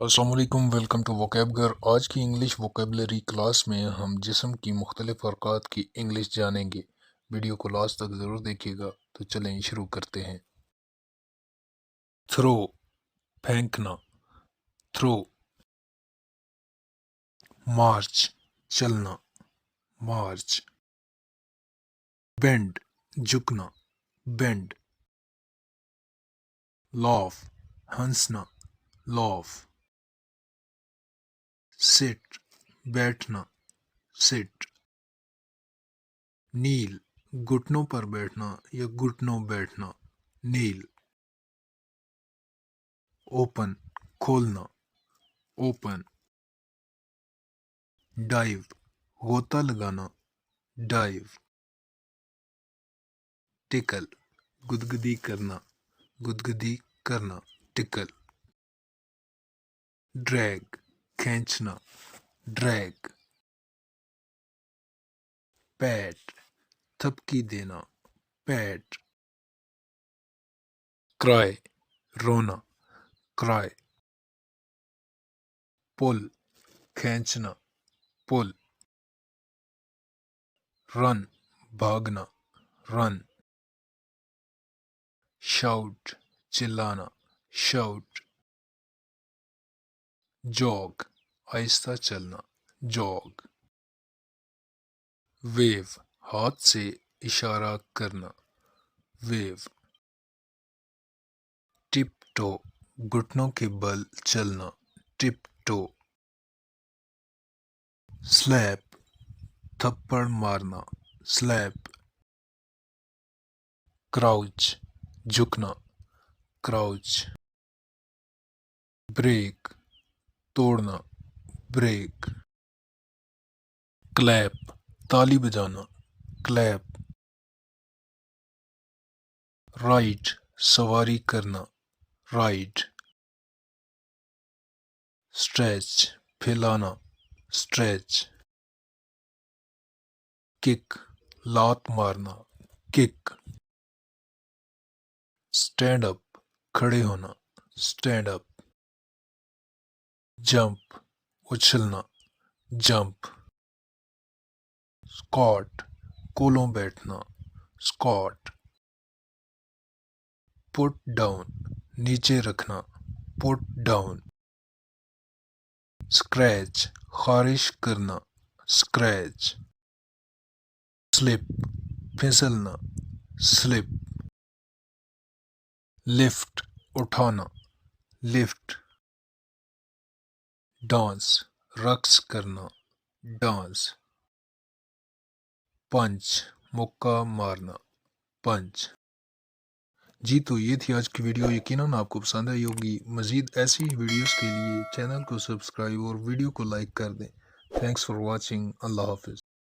السلام علیکم، welcome to ووکیبگر۔ آج کی انگلش ووکیبلری کلاس میں ہم جسم کی مختلف حرکات کی انگلش جانیں گے۔ ویڈیو کو لاسٹ تک ضرور دیکھیے گا۔ تو چلیں شروع کرتے ہیں۔ تھرو، پھینکنا، تھرو۔ مارچ، چلنا، مارچ۔ بینڈ، جھکنا، بینڈ۔ لاف، ہنسنا، لاف۔ سٹ، بیٹھنا، سٹ۔ نیل، گھٹنوں پر بیٹھنا یا گھٹنوں بیٹھنا، نیل۔ اوپن، کھولنا، اوپن۔ ڈائیو، غوطہ لگانا، ڈائیو۔ ٹکل، گدگدی کرنا، گدگدی کرنا، ٹکل۔ ڈریگ، کھینچنا، ڈریگ۔ پیٹ، تھپکی دینا، پیٹ۔ کرائے، رونا، کرائے۔ پل، کھینچنا، پل۔ رن، بھاگنا، رن۔ شاؤٹ، چلانا، شاؤٹ۔ جاگ، آہستہ چلنا، جاگ۔ ویو، ہاتھ سے اشارہ کرنا، ویو۔ ٹپ ٹو، گھٹنوں کے بل چلنا، ٹپ ٹو۔ سلیپ، تھپڑ مارنا، سلیپ۔ کراؤچ، جھکنا، کراؤچ۔ بریک، توڑنا، بریک۔ کلیپ، تالی بجانا، کلیپ۔ رائڈ، سواری کرنا، رائڈ۔ اسٹریچ، پھیلانا، اسٹریچ۔ کک، لات مارنا، کک۔ اسٹینڈ اپ، کھڑے ہونا، اسٹینڈ اپ۔ جمپ، اچھلنا، جمپ۔ اسکواٹ، کولوں بیٹھنا، اسکواٹ۔ پٹ ڈاؤن، نیچے رکھنا، پٹ ڈاؤن۔ اسکریچ، خارش کرنا، اسکریچ۔ سلپ، پھسلنا، سلپ۔ لفٹ، اٹھانا، لفٹ۔ ڈانس، رقص کرنا، ڈانس۔ پنچ، مکہ مارنا، پنچ۔ جی تو یہ تھی آج کی ویڈیو، یقیناً آپ کو پسند آئی ہوگی۔ مزید ایسی ویڈیوز کے لیے چینل کو سبسکرائب اور ویڈیو کو لائک کر دیں۔ Thanks for watching. اللہ حافظ۔